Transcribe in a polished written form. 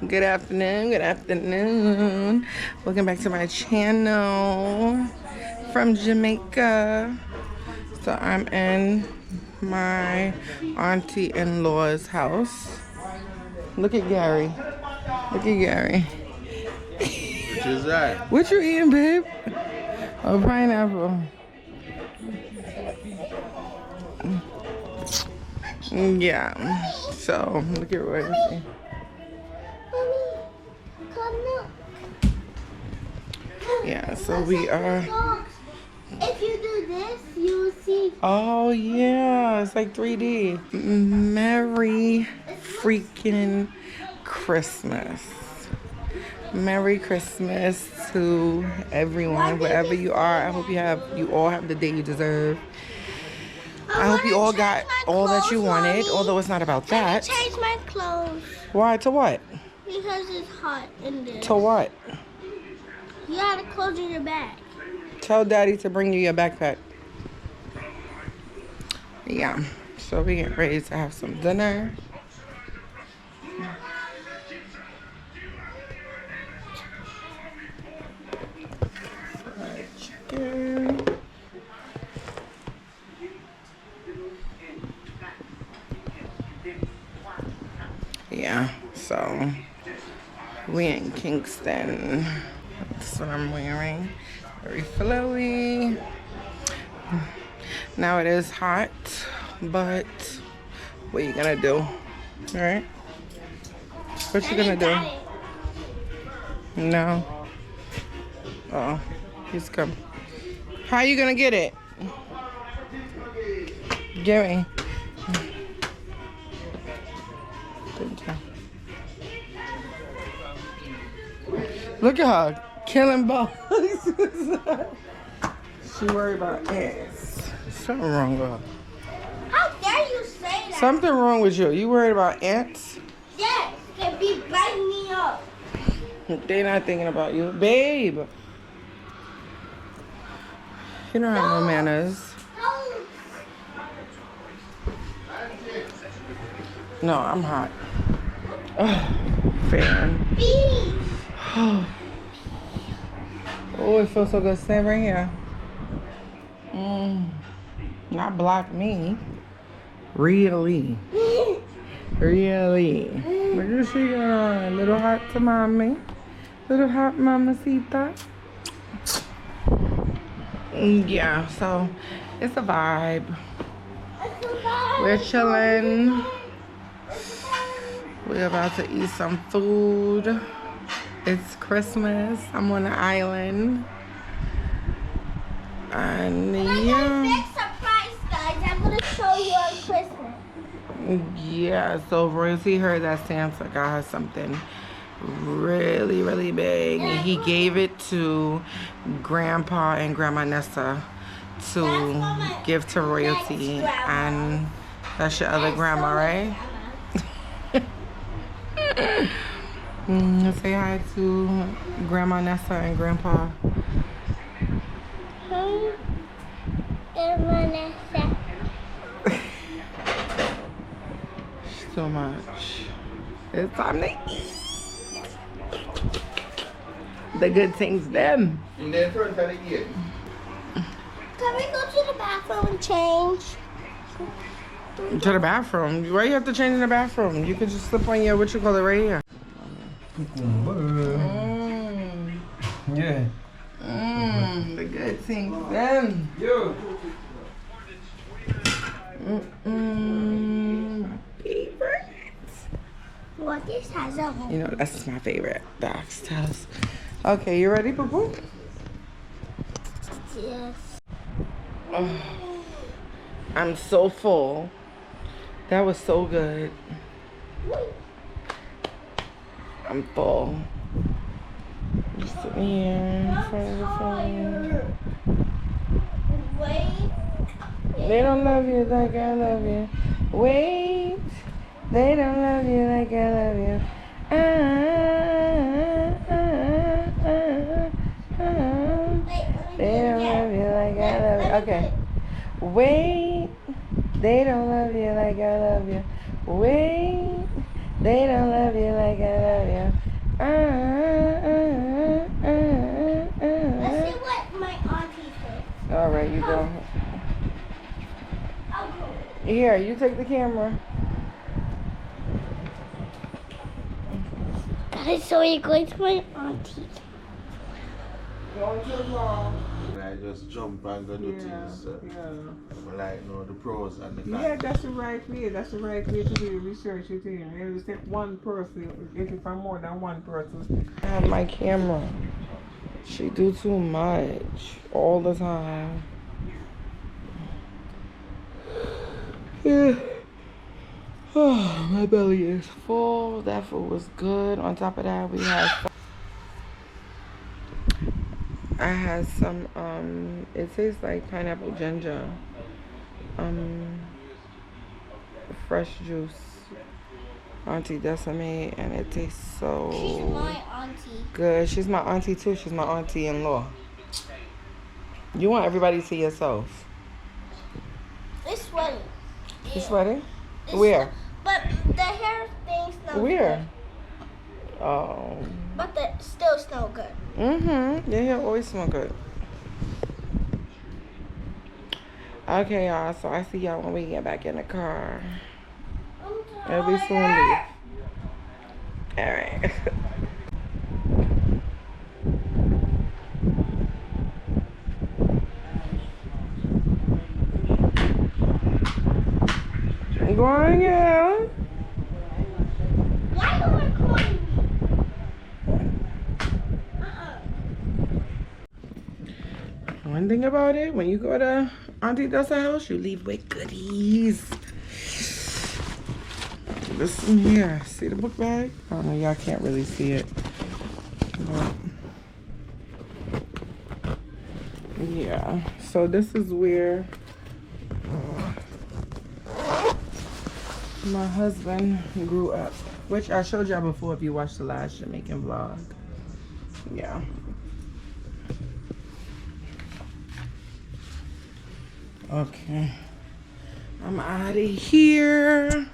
Good afternoon, good afternoon. Welcome back to my channel from Jamaica. So I'm in my auntie-in-law's house. Look at Gary. Look at Gary. What is that? What you eating, babe? Oh, pineapple. Yeah. So look at Royce. Yeah, so we are. If you do this, you will see. Oh, yeah, it's like 3D. Merry freaking Christmas. Merry Christmas to everyone, wherever you are. I hope you all have the day you deserve. I hope you all got all that you wanted, although it's not about that. I change my clothes. Why? To what? Because it's hot in there. To what? You gotta close in your bag. Tell Daddy to bring you your backpack. Yeah, so we get ready to have some dinner. Fried chicken. Yeah, so we in Kingston. That's what I'm wearing. Very flowy. Now it is hot, but what you gonna do? Alright? What you gonna do? No. Oh, he's coming. How you gonna get it? Give me. Thank you. Look at her killing bugs. She worried about ants. Something wrong with her. How dare you say that? Something wrong with you. You worried about ants? Yes, they be biting me up. They not thinking about you. Babe. You don't have no manners. No, I'm hot. Ugh, fan. Oh, it feels so good. Stay right here. Not block me. Really. Really. What is she going on? Little hot to mommy. Little hot mamacita. Yeah, so it's a vibe. We're chilling. We're about to eat some food. It's Christmas. I'm on the island. And I got a yeah. big surprise, guys. I'm gonna show you on Christmas. Yeah, so Royce heard that Santa got her something really, really big. And he gave it to Grandpa and Grandma Nessa to give to Royalty. And that's your other grandma, right? Say hi to Grandma Nessa and Grandpa. So much. It's time to eat. The good things, them. Can we go to the bathroom and change? To the bathroom. Why you have to change in the bathroom? You could just slip on your, what you call it, right here. Yeah. The good things, them. Yo. My favorite. What this has a hole. You know, that's my favorite. The oxtails. Okay, you ready, Poo-Poo? Yes. Oh, I'm so full. That was so good. I'm full. Just sitting here in front of the phone. Wait. They don't love you like I love you. Wait. They don't love you like I love you. They don't love you like I love you. Okay. Wait. They don't love you like I love you. Wait. They don't love you like I love you. Let's see what my auntie said. All right, you go. I'll go. Here, you take the camera. Guys, so we're going to my auntie. Going to the mall. I just jump and go do things. I like know the pros and the cons. Yeah, that's the right way. That's the right way to do research. You just take one person. If it's more than one person. I have my camera. She do too much all the time. Yeah. Oh, my belly is full. That food was good. On top of that, we had I had some it tastes like pineapple ginger. Fresh juice. Auntie Decimate, and it tastes so She's my auntie. good. She's my auntie too. She's my auntie-in-law. You want everybody to yourself. It's sweaty. You sweating? It's Where? But the hair thing smells Where? good. Oh. But the still smell good. Mm-hmm. Your hair always smell good. Okay, y'all. So I see y'all when we get back in the car. It'll be soon leave. All right. Going in. Why are you recording me? One thing about it, when you go to Auntie Dussa's house, you leave with goodies. Listen here. See the book bag? I don't know, y'all can't really see it. But yeah. So this is where my husband grew up. Which I showed y'all before if you watched the last Jamaican vlog. Yeah. Okay. I'm out of here.